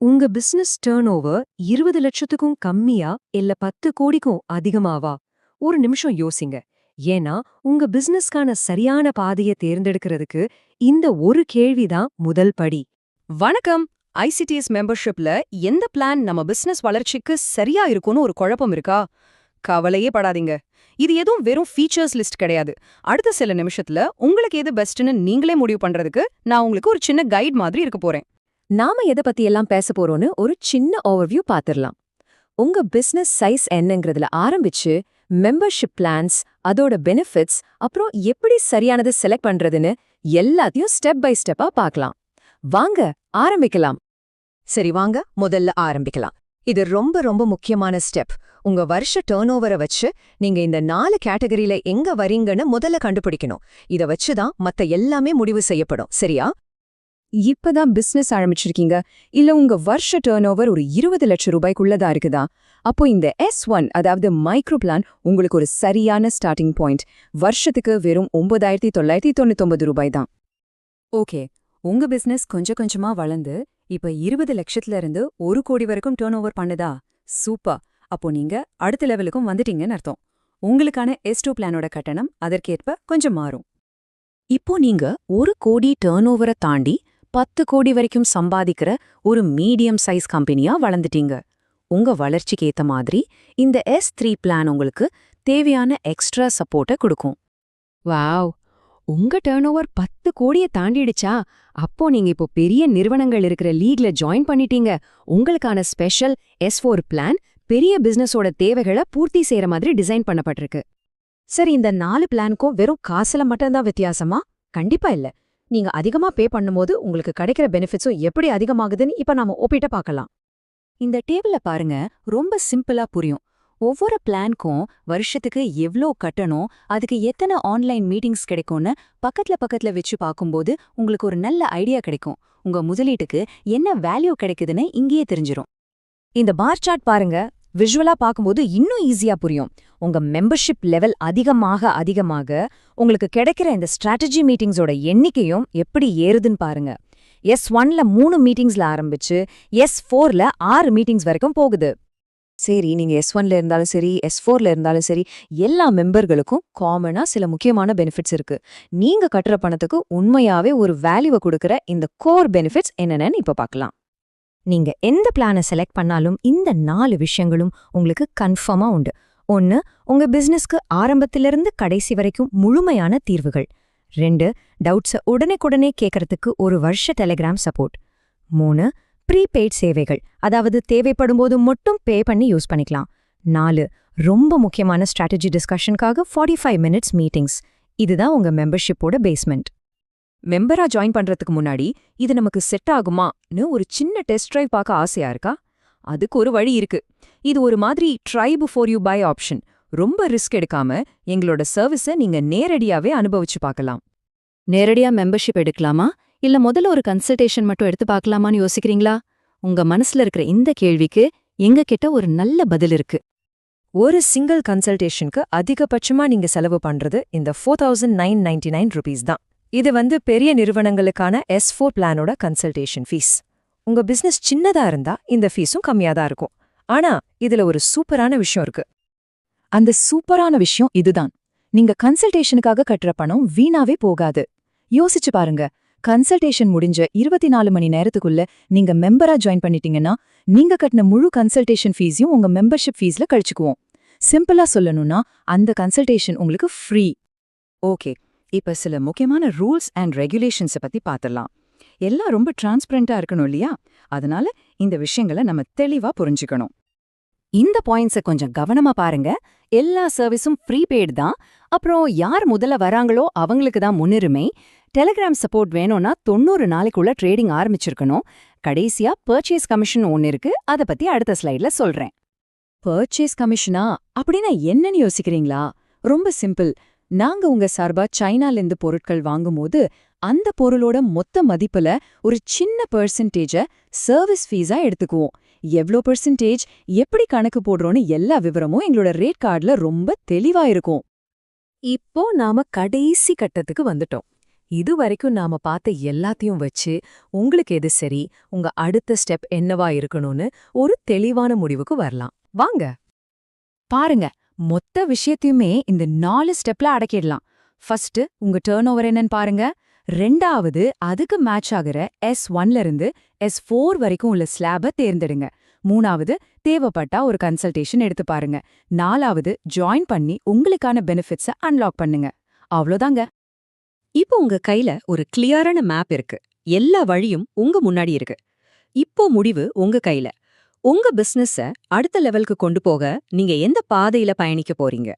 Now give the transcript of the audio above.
உங்க business turn over 20 லட்சத்துக்கும் கம்மியா இல்ல 10 கோடிக்கும் அதிகமாவா? ஒரு நிமிஷம் யோசிங்க. ஏன்னா உங்க பிசினஸ்க்கான சரியான பாதையை தேர்ந்தெடுக்கிறதுக்கு இந்த ஒரு கேள்விதான் முதல் படி. வணக்கம். ஐசிடிஎஸ் மெம்பர்ஷிப்ல எந்த பிளான் நம்ம பிசினஸ் வளர்ச்சிக்கு சரியா இருக்கும்னு ஒரு குழப்பம் இருக்கா? கவலையே படாதீங்க. இது எதுவும் வெறும் ஃபீச்சர்ஸ் லிஸ்ட் கிடையாது. அடுத்த சில நிமிஷத்துல உங்களுக்கு எது பெஸ்ட்னு நீங்களே முடிவு பண்றதுக்கு நான் உங்களுக்கு ஒரு சின்ன கைட் மாதிரி இருக்க போறேன். நாம எதை பத்தி எல்லாம் பேச போறோம்னு ஒரு சின்ன ஓவர்வியூ பாத்திரலாம். உங்க பிசினஸ் சைஸ் என்னங்கிறதுல ஆரம்பிச்சு மெம்பர்ஷிப் பிளான்ஸ், அதோட பெனிஃபிட்ஸ், அப்புறம் எப்படி சரியானது செலக்ட் பண்றதுன்னு எல்லாத்தையும் ஸ்டெப் பை ஸ்டெப்பா பார்க்கலாம். வாங்க ஆரம்பிக்கலாம். சரி, வாங்க முதல்ல ஆரம்பிக்கலாம். இது ரொம்ப ரொம்ப முக்கியமான ஸ்டெப். உங்க வருஷ டர்ன் ஓவரை வச்சு நீங்க இந்த 4 கேட்டகரியில எங்க வரீங்கன்னு முதல்ல கண்டுபிடிக்கணும். இத வச்சுதான் மத்த எல்லாமே முடிவு செய்யப்படும். சரியா? இப்பதான் பிசினஸ் ஆரம்பிச்சிருக்கீங்க, இல்ல உங்க வருஷ டர்ன் ஓவர் ஒரு 20 லட்சம் ரூபாய்க்குள்ளதா இருக்குதா? அப்போ இந்த S1, அதாவது மைக்ரோ பிளான், உங்களுக்கு ஒரு சரியான ஸ்டார்டிங் பாயிண்ட். வருஷத்துக்கு வெறும் 9,999 ரூபாய் தான். ஓகே, உங்க பிசினஸ் கொஞ்சம் கொஞ்சமா வளர்ந்து இப்ப 20 லட்சத்துல இருந்து 1 கோடி வரைக்கும் டர்ன் ஓவர் பண்ணுதா? சூப்பர். அப்போ நீங்க அடுத்த லெவலுக்கும் வந்துட்டீங்கன்னு அர்த்தம். உங்களுக்கான S2 பிளானோட கட்டணம் அதற்கேற்ப கொஞ்சம் மாறும். இப்போ நீங்க 1 கோடி டர்ன் ஓவரை தாண்டி 10 கோடி வரைக்கும் சம்பாதிக்கிற ஒரு மீடியம் சைஸ் கம்பெனியா வளர்ந்துட்டீங்க. உங்க வளர்ச்சிக்கு ஏத்த மாதிரி இந்த S3 பிளான் உங்களுக்கு தேவையான எக்ஸ்ட்ரா சப்போர்ட்டை கொடுக்கும். வாவ், உங்க டர்ன் ஓவர் 10 கோடியை தாண்டிடுச்சா? அப்போ நீங்க இப்போ பெரிய நிறுவனங்கள் இருக்கிற லீக்ல ஜாயின் பண்ணிட்டீங்க. உங்களுக்கான ஸ்பெஷல் S4 பிளான் பெரிய பிசினஸோட தேவைகளை பூர்த்தி செய்யற மாதிரி டிசைன் பண்ணப்பட்டிருக்கு. சரி, இந்த 4 பிளானுக்கும் வெறும் காசுல மட்டும்தான் வித்தியாசமா? கண்டிப்பா இல்ல. நீங்க அதிகமா பே பண்ணும்போது உங்களுக்கு கிடைக்கிற பெனிஃபிட்ஸும் எப்படி அதிகமாகுதுன்னு இப்ப நாம ஒப்பிட்டு பார்க்கலாம். இந்த டேபிள பாருங்க, ரொம்ப சிம்பிளா புரியும். ஒவ்வொரு பிளான்க்கும் வருஷத்துக்கு எவ்ளோ கட்டணும், அதுக்கு எத்தனை ஆன்லைன் மீட்டிங்ஸ் கிடைக்கும்னு பக்கத்துல வச்சு பார்க்கும்போது உங்களுக்கு ஒரு நல்ல ஐடியா கிடைக்கும். உங்க முதலீட்டுக்கு என்ன வேல்யூ கிடைக்குதுன்னு இங்கேயே தெரிஞ்சிரும். இந்த பார் சார்ட் பாருங்க, விஷுவலா பார்க்கும்போது இன்னும் ஈஸியா புரியும். உங்க மெம்பர்ஷிப் லெவல் அதிகமாக உங்களுக்கு கிடைக்கிற இந்த ஸ்ட்ராட்டஜி மீட்டிங்ஸோட எண்ணிக்கையும் எப்படி ஏறுதுன்னு பாருங்க. S1ல 3 மீட்டிங்ஸ்ல ஆரம்பிச்சு S4ல 6 மீட்டிங்ஸ் வரைக்கும் போகுது. சரி, நீங்க S1ல இருந்தாலும் சரி, S4ல இருந்தாலும் சரி, எல்லா மெம்பர்களுக்கும் காமனா சில முக்கியமான பெனிஃபிட்ஸ் இருக்கு. நீங்க கட்டுற பணத்துக்கு உண்மையாவே ஒரு வேல்யூவை கொடுக்கிற இந்த கோர் பெனிஃபிட்ஸ் என்னென்னு இப்ப பார்க்கலாம். நீங்க எந்த பிளானை செலக்ட் பண்ணாலும் இந்த 4 விஷயங்களும் உங்களுக்கு கன்ஃபார்மா உண்டு. 1, உங்க பிசினஸ்க்கு ஆரம்பத்திலிருந்து கடைசி வரைக்கும் முழுமையான தீர்வுகள். 2, டவுட்ஸை உடனே கேட்கறதுக்கு ஒரு வருஷ டெலிகிராம் சப்போர்ட். 3, ப்ரீபெய்ட் சேவைகள், அதாவது தேவைப்படும்போது மட்டும் பே பண்ணி யூஸ் பண்ணிக்கலாம். 4, ரொம்ப முக்கியமான ஸ்ட்ராட்டஜி டிஸ்கஷனுக்காக 45 மினிட்ஸ் மீட்டிங்ஸ். இதுதான் உங்க மெம்பர்ஷிப்போட பேஸ்மெண்ட். மெம்பரா ஜாயின் பண்றதுக்கு முன்னாடி இது நமக்கு செட் ஆகுமான்னு ஒரு சின்ன டெஸ்ட் டிரைவ் பார்க்க ஆசையா இருக்கா? அதுக்கு ஒரு வழி இருக்கு. இது ஒரு மாதிரி try before you buy option. ரொம்ப ரிஸ்க் எடுக்காம எங்களோட சர்வீஸை நீங்க நேரடியாவே அனுபவிச்சு பார்க்கலாம். நேரடியா மெம்பர்ஷிப் எடுக்கலாமா, இல்ல முதல்ல ஒரு கன்சல்டேஷன் மட்டும் எடுத்து பார்க்கலாமான்னு யோசிக்கிறீங்களா? உங்க மனசுல இருக்கிற இந்த கேள்விக்கு எங்க கிட்ட ஒரு நல்ல பதில் இருக்கு. ஒரு சிங்கிள் கன்சல்டேஷனுக்கு அதிகபட்சமா நீங்க செலவு பண்றது இந்த 4,999 ரூபீஸ் தான். இது பெரிய நிறுவனங்களுக்கான S4 பிளானோட கன்சல்டேஷன் ஃபீஸ். உங்க பிசினஸ் சின்னதா இருந்தா இந்த ஃபீஸும் கம்மியா தான் இருக்கும். ஆனா இதுல ஒரு சூப்பரான விஷயம் இருக்கு. அந்த சூப்பரான விஷயம் இதுதான். நீங்க கன்சல்டேஷனுக்காக கட்டுற பணம் வீணாவே போகாது. யோசிச்சு பாருங்க. கன்சல்டேஷன் முடிஞ்ச 24 மணி நேரத்துக்குள்ள நீங்க மெம்பரா ஜாயின் பண்ணிட்டீங்கன்னா நீங்க கட்டின முழு கன்சல்டேஷன் ஃபீஸையும் உங்க மெம்பர்ஷிப் ஃபீஸ்ல கழிச்சுக்குவோம். சிம்பிளா சொல்லணும்னா அந்த கன்சல்டேஷன் உங்களுக்கு ஃப்ரீ. ஓகே, இப்ப சில முக்கியமான ரூல்ஸ் அண்ட் ரெகுலேஷன்ஸை பத்தி பார்த்துடலாம். எல்லாம் ரொம்ப டிரான்ஸ்பரண்டா இருக்கணும் இல்லையா? அதனால இந்த விஷயங்களை நம்ம தெளிவா புரிஞ்சுக்கணும். இந்த பாயிண்ட்ஸை கொஞ்சம் கவனமா பாருங்க. எல்லா சர்வீஸும் ப்ரீபெய்டு தான். அப்புறம் யார் முதல்ல வராங்களோ அவங்களுக்கு தான் முன்னுரிமை. டெலிகிராம் சப்போர்ட் வேணும்னா 90 நாளைக்குள்ள ட்ரேடிங் ஆரம்பிச்சிருக்கணும். கடைசியா பர்ச்சேஸ் கமிஷன் ஒன்னு இருக்கு, அதை பத்தி அடுத்த ஸ்லைட்ல சொல்றேன். பர்ச்சேஸ் கமிஷனா அப்படின்னா என்னன்னு யோசிக்கிறீங்களா? ரொம்ப சிம்பிள். நாங்க உங்க சார்பா சைனாலேருந்து பொருட்கள் வாங்கும்போது அந்த பொருளோட மொத்த மதிப்புல ஒரு சின்ன பெர்சன்டேஜ சர்வீஸ் ஃபீஸா எடுத்துக்குவோம். எவ்ளோ பெர்சன்டேஜ், எப்படி கணக்கு போடுறோன்னு எல்லா விவரமும் எங்களோட ரேட் கார்டுல ரொம்ப தெளிவா இருக்கும். இப்போ நாம கடைசி கட்டத்துக்கு வந்துட்டோம். இது வரைக்கும் நாம பார்த்த எல்லாத்தையும் வச்சு உங்களுக்கு எது சரி, உங்க அடுத்த ஸ்டெப் என்னவா இருக்கணும்னு ஒரு தெளிவான முடிவுக்கு வரலாம். வாங்க. பாருங்க, மொத்த விஷயத்தையுமே இந்த 4 ஸ்டெப்ல அடக்கிடலாம். ஃபர்ஸ்ட் உங்க டர்ன் ஓவர் என்னன்னு பாருங்க. ரெண்டாவது அதுக்கு மேட்ச் ஆகுற S1ல இருந்து S4 வரைக்கும் உள்ள ஸ்லாப தேர்ந்தெடுங்க. மூணாவது தேவைப்பட்டா ஒரு கன்சல்டேஷன் எடுத்து பாருங்க. நாலாவது ஜாயின் பண்ணி உங்களுக்கான பெனிஃபிட்ஸை அன்லாக் பண்ணுங்க. அவ்வளோதாங்க. இப்போ உங்க கையில ஒரு கிளியரான மேப் இருக்கு. எல்லா வழியும் உங்க முன்னாடி இருக்கு. இப்போ முடிவு உங்க கையில. உங்க பிசினஸ அடுத்த லெவலுக்கு கொண்டு போக நீங்க எந்த பாதையில பயணிக்க போறீங்க?